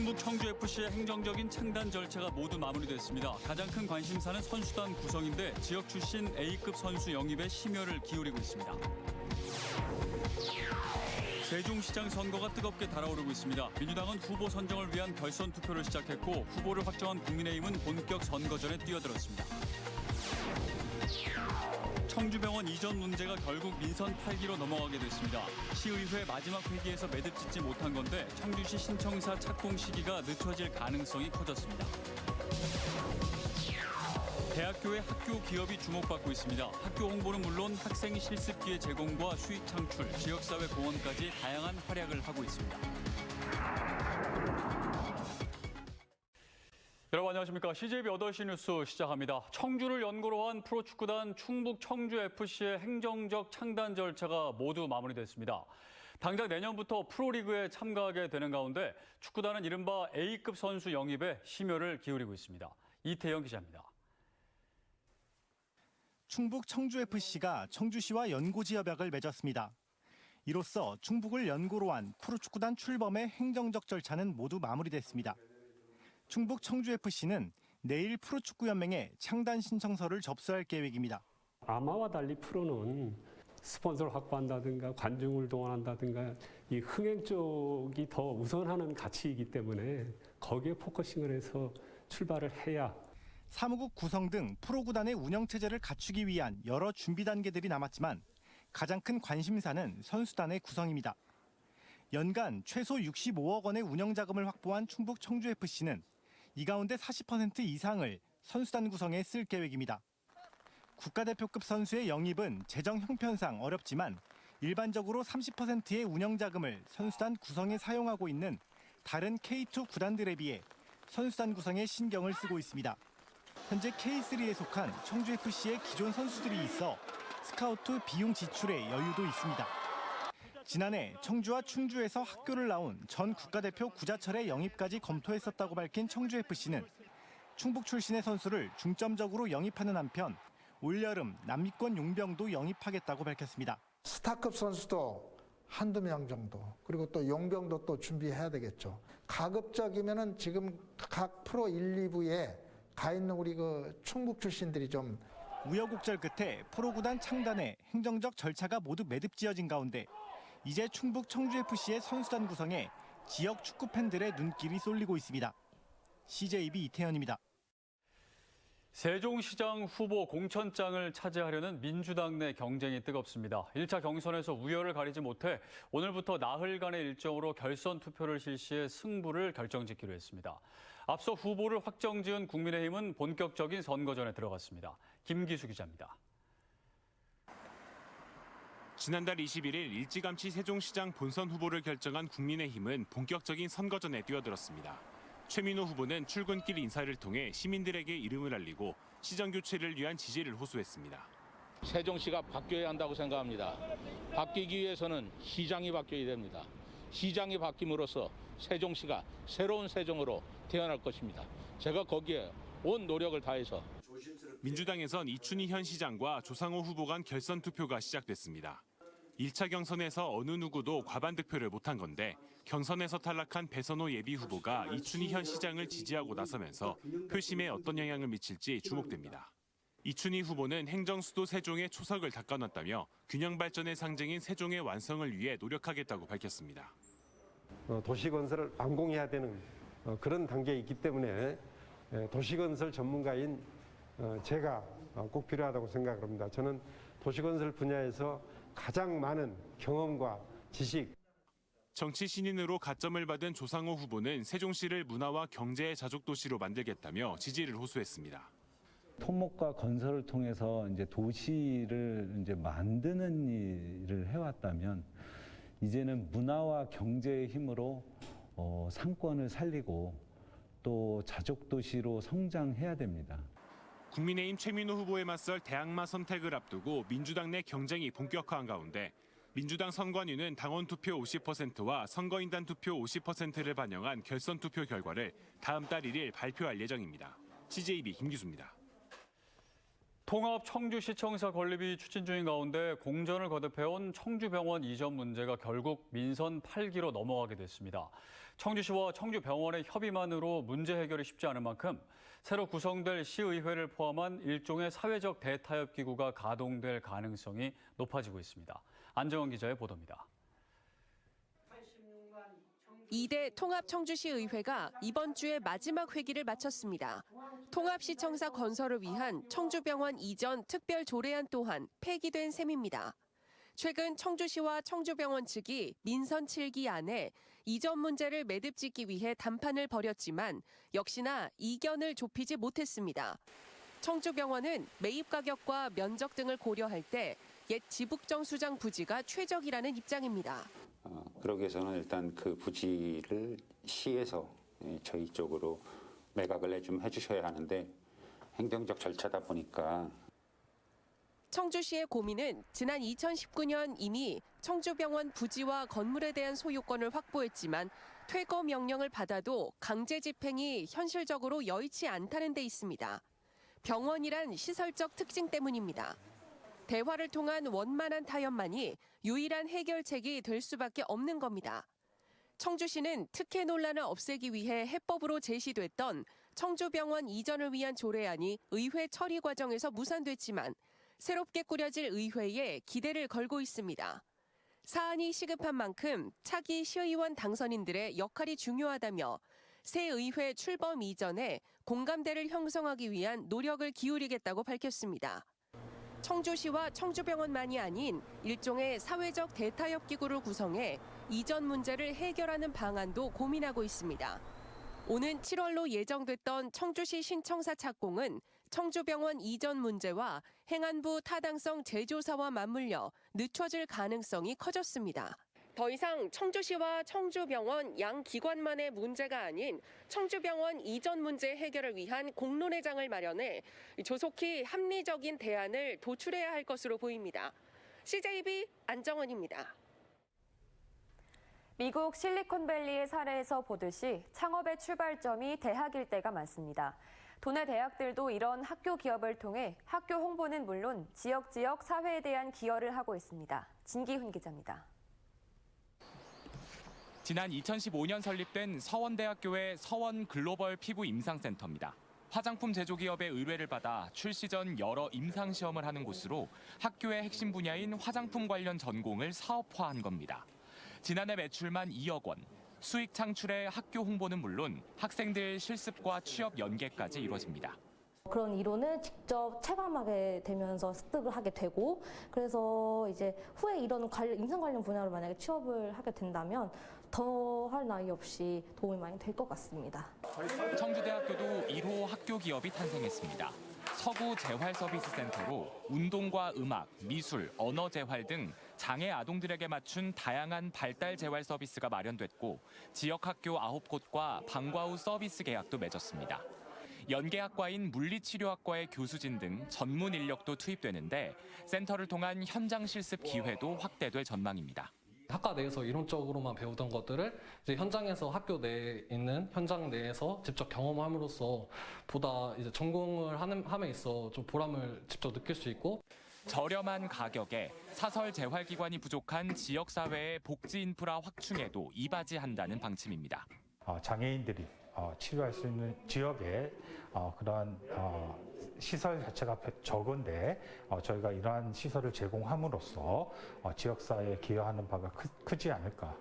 충북 청주FC의 행정적인 창단 절차가 모두 마무리됐습니다. 가장 큰 관심사는 선수단 구성인데 지역 출신 A급 선수 영입에 심혈을 기울이고 있습니다. 세종시장 선거가 뜨겁게 달아오르고 있습니다. 민주당은 후보 선정을 위한 결선 투표를 시작했고 후보를 확정한 국민의힘은 본격 선거전에 뛰어들었습니다. 청주병원 이전 문제가 결국 민선 8기로 넘어가게 됐습니다. 시의회 마지막 회기에서 매듭 짓지 못한 건데 청주시 신청사 착공 시기가 늦춰질 가능성이 커졌습니다. 대학교의 학교 기업이 주목받고 있습니다. 학교 홍보는 물론 학생 실습기의 제공과 수익 창출, 지역사회 공헌까지 다양한 활약을 하고 있습니다. 여러분 안녕하십니까. CJB 8시 뉴스 시작합니다. 청주를 연고로 한 프로축구단 충북 청주FC의 행정적 창단 절차가 모두 마무리됐습니다. 당장 내년부터 프로리그에 참가하게 되는 가운데 축구단은 이른바 A급 선수 영입에 심혈을 기울이고 있습니다. 이태영 기자입니다. 충북 청주FC가 청주시와 연고지협약을 맺었습니다. 이로써 충북을 연고로 한 프로축구단 출범의 행정적 절차는 모두 마무리됐습니다. 충북 청주FC는 내일 프로축구연맹에 창단 신청서를 접수할 계획입니다. 아마와 달리 프로는 스폰서를 확보한다든가 관중을 동원한다든가 이 흥행 쪽이 더 우선하는 가치이기 때문에 거기에 포커싱을 해서 출발을 해야 사무국 구성 등 프로구단의 운영체제를 갖추기 위한 여러 준비 단계들이 남았지만 가장 큰 관심사는 선수단의 구성입니다. 연간 최소 65억 원의 운영자금을 확보한 충북 청주FC는 이 가운데 40% 이상을 선수단 구성에 쓸 계획입니다. 국가대표급 선수의 영입은 재정 형편상 어렵지만 일반적으로 30%의 운영자금을 선수단 구성에 사용하고 있는 다른 K2 구단들에 비해 선수단 구성에 신경을 쓰고 있습니다. 현재 K3에 속한 청주FC의 기존 선수들이 있어 스카우트 비용 지출에 여유도 있습니다. 지난해 청주와 충주에서 학교를 나온 전 국가대표 구자철의 영입까지 검토했었다고 밝힌 청주FC는 충북 출신의 선수를 중점적으로 영입하는 한편 올여름 남미권 용병도 영입하겠다고 밝혔습니다. 스타급 선수도 한두 명 정도, 그리고 또 용병도 또 준비해야 되겠죠. 가급적이면은 지금 각 프로 1, 2부에 가 있는 우리 그 충북 출신들이 좀 우여곡절 끝에 프로구단 창단에 행정적 절차가 모두 매듭지어진 가운데 이제 충북 청주FC의 선수단 구성에 지역 축구 팬들의 눈길이 쏠리고 있습니다. CJB 이태현입니다. 세종시장 후보 공천장을 차지하려는 민주당 내 경쟁이 뜨겁습니다. 1차 경선에서 우열을 가리지 못해 오늘부터 나흘간의 일정으로 결선 투표를 실시해 승부를 결정짓기로 했습니다. 앞서 후보를 확정지은 국민의힘은 본격적인 선거전에 들어갔습니다. 김기수 기자입니다. 지난달 21일 일찌감치 세종시장 본선 후보를 결정한 국민의힘은 본격적인 선거전에 뛰어들었습니다. 최민호 후보는 출근길 인사를 통해 시민들에게 이름을 알리고 시정 교체를 위한 지지를 호소했습니다. 세종시가 바뀌어야 한다고 생각합니다. 바뀌기 위해서는 시장이 바뀌어야 됩니다. 시장이 바뀜으로써 세종시가 새로운 세종으로 태어날 것입니다. 제가 거기에 온 노력을 다해서. 민주당에선 이춘희 현 시장과 조상호 후보 간 결선 투표가 시작됐습니다. 1차 경선에서 어느 누구도 과반 득표를 못한 건데 경선에서 탈락한 배선호 예비 후보가 이춘희 현 시장을 지지하고 나서면서 표심에 어떤 영향을 미칠지 주목됩니다. 이춘희 후보는 행정수도 세종의 초석을 닦아놨다며 균형 발전의 상징인 세종의 완성을 위해 노력하겠다고 밝혔습니다. 도시건설을 완공해야 되는 그런 단계에 있기 때문에 도시건설 전문가인 제가 꼭 필요하다고 생각합니다. 저는 도시건설 분야에서 가장 많은 경험과 지식. 정치 신인으로 가점을 받은 조상호 후보는 세종시를 문화와 경제의 자족도시로 만들겠다며 지지를 호소했습니다. 토목과 건설을 통해서 이제 도시를 이제 만드는 일을 해왔다면 이제는 문화와 경제의 힘으로 상권을 살리고 또 자족도시로 성장해야 됩니다. 국민의힘 최민호 후보에 맞설 대항마 선택을 앞두고 민주당 내 경쟁이 본격화한 가운데 민주당 선관위는 당원 투표 50%와 선거인단 투표 50%를 반영한 결선 투표 결과를 다음 달 1일 발표할 예정입니다. CJB 김기수입니다. 통합 청주시청사 건립이 추진 중인 가운데 공전을 거듭해온 청주병원 이전 문제가 결국 민선 8기로 넘어가게 됐습니다. 청주시와 청주병원의 협의만으로 문제 해결이 쉽지 않은 만큼 새로 구성될 시의회를 포함한 일종의 사회적 대타협 기구가 가동될 가능성이 높아지고 있습니다. 안정원 기자의 보도입니다. 2대 통합청주시의회가 이번 주에 마지막 회기를 마쳤습니다. 통합시청사 건설을 위한 청주병원 이전 특별 조례안 또한 폐기된 셈입니다. 최근 청주시와 청주병원 측이 민선 7기 안에 이전 문제를 매듭짓기 위해 담판을 벌였지만 역시나 이견을 좁히지 못했습니다. 청주병원은 매입 가격과 면적 등을 고려할 때 옛 지북정 수장 부지가 최적이라는 입장입니다. 그러기 위해서는 일단 그 부지를 시에서 저희 쪽으로 매각을 좀 해주셔야 하는데 행정적 절차다 보니까. 청주시의 고민은 지난 2019년 이미 청주병원 부지와 건물에 대한 소유권을 확보했지만 퇴거 명령을 받아도 강제 집행이 현실적으로 여의치 않다는 데 있습니다. 병원이란 시설적 특징 때문입니다. 대화를 통한 원만한 타협만이 유일한 해결책이 될 수밖에 없는 겁니다. 청주시는 특혜 논란을 없애기 위해 해법으로 제시됐던 청주병원 이전을 위한 조례안이 의회 처리 과정에서 무산됐지만 새롭게 꾸려질 의회에 기대를 걸고 있습니다. 사안이 시급한 만큼 차기 시의원 당선인들의 역할이 중요하다며 새 의회 출범 이전에 공감대를 형성하기 위한 노력을 기울이겠다고 밝혔습니다. 청주시와 청주병원만이 아닌 일종의 사회적 대타협 기구를 구성해 이전 문제를 해결하는 방안도 고민하고 있습니다. 오는 7월로 예정됐던 청주시 신청사 착공은 청주병원 이전 문제와 행안부 타당성 재조사와 맞물려 늦춰질 가능성이 커졌습니다. 더 이상 청주시와 청주병원 양 기관만의 문제가 아닌 청주병원 이전 문제 해결을 위한 공론회장을 마련해 조속히 합리적인 대안을 도출해야 할 것으로 보입니다. CJB 안정원입니다. 미국 실리콘밸리의 사례에서 보듯이 창업의 출발점이 대학일 때가 많습니다. 도내 대학들도 이런 학교 기업을 통해 학교 홍보는 물론 지역 사회에 대한 기여를 하고 있습니다. 진기훈 기자입니다. 지난 2015년 설립된 서원대학교의 서원 글로벌 피부 임상센터입니다. 화장품 제조기업의 의뢰를 받아 출시 전 여러 임상시험을 하는 곳으로 학교의 핵심 분야인 화장품 관련 전공을 사업화한 겁니다. 지난해 매출만 2억 원, 수익 창출에 학교 홍보는 물론 학생들 실습과 취업 연계까지 이루어집니다. 그런 이론을 직접 체감하게 되면서 습득을 하게 되고 그래서 이제 후에 이런 임상 관련 분야로 만약에 취업을 하게 된다면 더 할 나위 없이 도움이 많이 될 것 같습니다. 청주대학교도 1호 학교 기업이 탄생했습니다. 서구 재활서비스센터로 운동과 음악, 미술, 언어 재활 등 장애 아동들에게 맞춘 다양한 발달 재활 서비스가 마련됐고 지역 학교 9곳과 방과 후 서비스 계약도 맺었습니다. 연계학과인 물리치료학과의 교수진 등 전문 인력도 투입되는데 센터를 통한 현장 실습 기회도 확대될 전망입니다. 학과 내에서 이론적으로만 배우던 것들을 이제 현장에서 학교 내에 있는 현장 내에서 직접 경험함으로써 보다 이제 전공을 함에 있어 좀 보람을 직접 느낄 수 있고 저렴한 가격에 사설 재활기관이 부족한 지역사회의 복지 인프라 확충에도 이바지한다는 방침입니다. 장애인들이 치료할 수 있는 지역에 그러한 시설 자체가 적은데 저희가 이러한 시설을 제공함으로써 지역사회에 기여하는 바가 크지 않을까.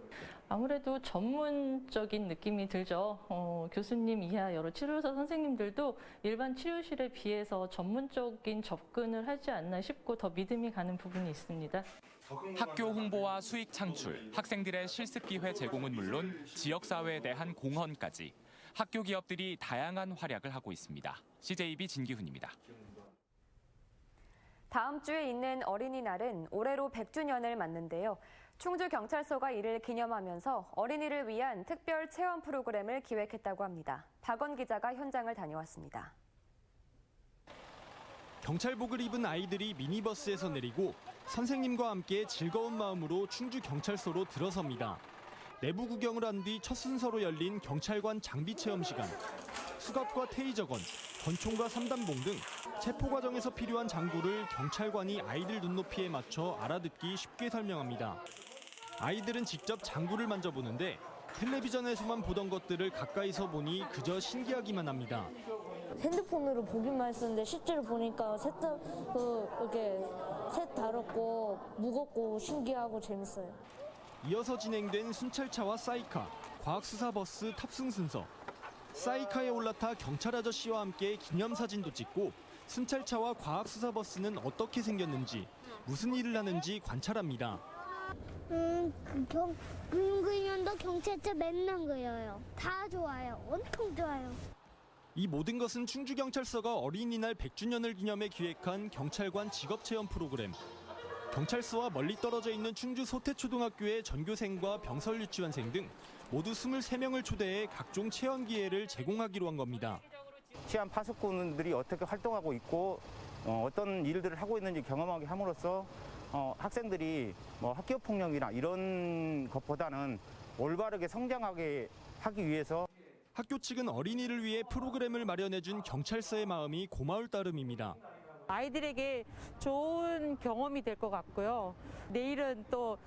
아무래도 전문적인 느낌이 들죠. 교수님 이하 여러 치료사 선생님들도 일반 치료실에 비해서 전문적인 접근을 하지 않나 싶고 더 믿음이 가는 부분이 있습니다. 학교 홍보와 수익 창출, 학생들의 실습 기회 제공은 물론 지역사회에 대한 공헌까지 학교 기업들이 다양한 활약을 하고 있습니다. CJB 진기훈입니다. 다음 주에 있는 어린이날은 올해로 100주년을 맞는데요. 충주경찰서가 이를 기념하면서 어린이를 위한 특별 체험 프로그램을 기획했다고 합니다. 박원 기자가 현장을 다녀왔습니다. 경찰복을 입은 아이들이 미니버스에서 내리고 선생님과 함께 즐거운 마음으로 충주경찰서로 들어섭니다. 내부 구경을 한 뒤 첫 순서로 열린 경찰관 장비 체험 시간. 수갑과 테이저건, 권총과 3단봉 등 체포 과정에서 필요한 장구를 경찰관이 아이들 눈높이에 맞춰 알아듣기 쉽게 설명합니다. 아이들은 직접 장구를 만져보는데 텔레비전에서만 보던 것들을 가까이서 보니 그저 신기하기만 합니다. 핸드폰으로 보기만 했었는데 실제로 보니까 이렇게 색 다르고 무겁고 신기하고 재밌어요. 이어서 진행된 순찰차와 사이카, 과학수사버스 탑승 순서. 사이카에 올라타 경찰 아저씨와 함께 기념사진도 찍고 순찰차와 과학수사버스는 어떻게 생겼는지, 무슨 일을 하는지 관찰합니다. 그림 그리면도 경찰차 맨날 그려요. 다 좋아요. 엄청 좋아요. 이 모든 것은 충주경찰서가 어린이날 100주년을 기념해 기획한 경찰관 직업체험 프로그램. 경찰서와 멀리 떨어져 있는 충주 소태초등학교의 전교생과 병설 유치원생 등 모두 23명을 초대해 각종 체험 기회를 제공하기로 한 겁니다. 치안 파수꾼들이 어떻게 활동하고 있고 어떤 일들을 하고 있는지 경험하게 함으로써 학생들이 학교 폭력이나 이런 것보다는 올바르게 성장하게 하기 위해서 학교 측은 어린이를 위해 프로그램을 마련해준 경찰서의 마음이 고마울 따름입니다. 아이들에게 좋은 경험이 될 것 같고요. 내일은 또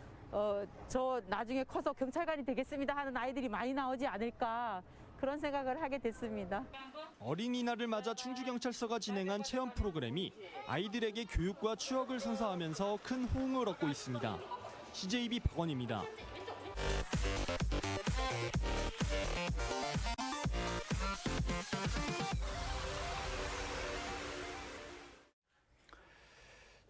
저 나중에 커서 경찰관이 되겠습니다 하는 아이들이 많이 나오지 않을까 그런 생각을 하게 됐습니다. 어린이날을 맞아 충주경찰서가 진행한 체험 프로그램이 아이들에게 교육과 추억을 선사하면서 큰 호응을 얻고 있습니다. CJB 박원입니다.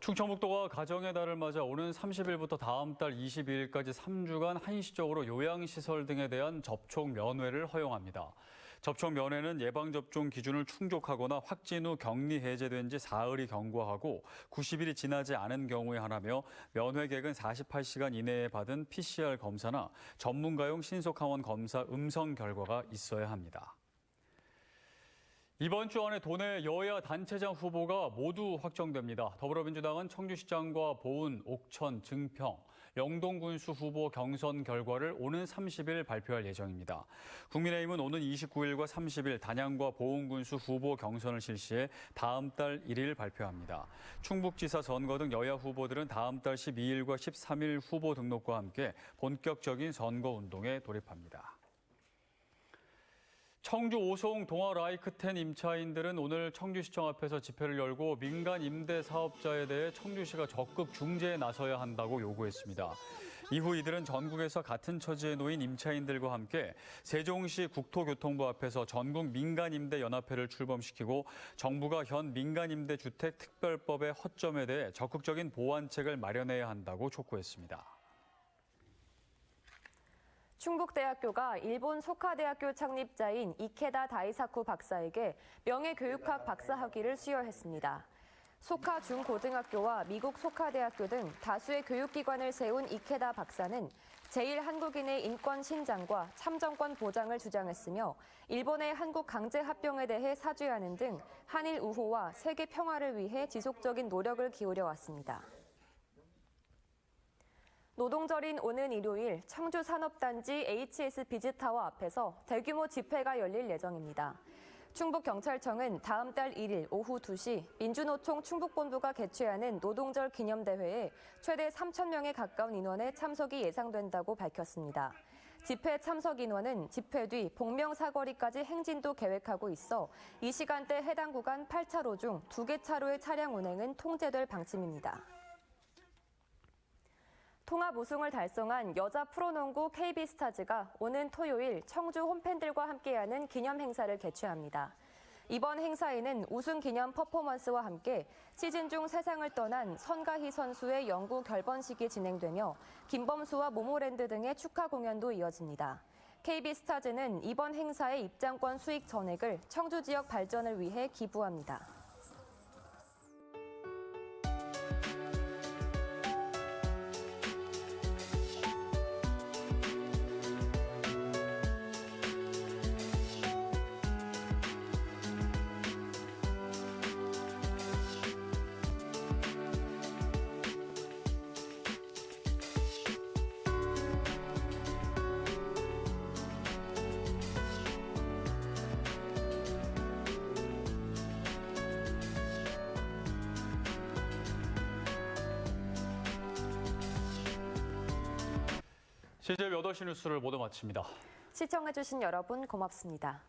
충청북도가 가정의 달을 맞아 오는 30일부터 다음 달 22일까지 3주간 한시적으로 요양시설 등에 대한 접촉 면회를 허용합니다. 접촉 면회는 예방접종 기준을 충족하거나 확진 후 격리 해제된 지 사흘이 경과하고 90일이 지나지 않은 경우에 하나며 면회객은 48시간 이내에 받은 PCR 검사나 전문가용 신속항원 검사 음성 결과가 있어야 합니다. 이번 주 안에 도내 여야 단체장 후보가 모두 확정됩니다. 더불어민주당은 청주시장과 보은, 옥천, 증평, 영동군수 후보 경선 결과를 오는 30일 발표할 예정입니다. 국민의힘은 오는 29일과 30일 단양과 보은군수 후보 경선을 실시해 다음 달 1일 발표합니다. 충북지사 선거 등 여야 후보들은 다음 달 12일과 13일 후보 등록과 함께 본격적인 선거운동에 돌입합니다. 청주 오송 동아라이크텐 임차인들은 오늘 청주시청 앞에서 집회를 열고 민간 임대 사업자에 대해 청주시가 적극 중재에 나서야 한다고 요구했습니다. 이후 이들은 전국에서 같은 처지에 놓인 임차인들과 함께 세종시 국토교통부 앞에서 전국 민간임대연합회를 출범시키고 정부가 현 민간임대주택특별법의 허점에 대해 적극적인 보완책을 마련해야 한다고 촉구했습니다. 충북대학교가 일본 소카대학교 창립자인 이케다 다이사쿠 박사에게 명예교육학 박사학위를 수여했습니다. 소카 중고등학교와 미국 소카대학교 등 다수의 교육기관을 세운 이케다 박사는 제1한국인의 인권 신장과 참정권 보장을 주장했으며 일본의 한국 강제 합병에 대해 사죄하는 등 한일 우호와 세계 평화를 위해 지속적인 노력을 기울여 왔습니다. 노동절인 오는 일요일 청주 산업단지 HS 비즈타워 앞에서 대규모 집회가 열릴 예정입니다. 충북경찰청은 다음 달 1일 오후 2시 민주노총 충북본부가 개최하는 노동절 기념대회에 최대 3,000명에 가까운 인원의 참석이 예상된다고 밝혔습니다. 집회 참석 인원은 집회 뒤 복명사거리까지 행진도 계획하고 있어 이 시간대 해당 구간 8차로 중 2개 차로의 차량 운행은 통제될 방침입니다. 통합 우승을 달성한 여자 프로농구 KB스타즈가 오는 토요일 청주 홈팬들과 함께하는 기념 행사를 개최합니다. 이번 행사에는 우승 기념 퍼포먼스와 함께 시즌 중 세상을 떠난 선가희 선수의 영구 결번식이 진행되며 김범수와 모모랜드 등의 축하 공연도 이어집니다. KB스타즈는 이번 행사의 입장권 수익 전액을 청주 지역 발전을 위해 기부합니다. CJB 8시 뉴스를 모두 마칩니다. 시청해주신 여러분 고맙습니다.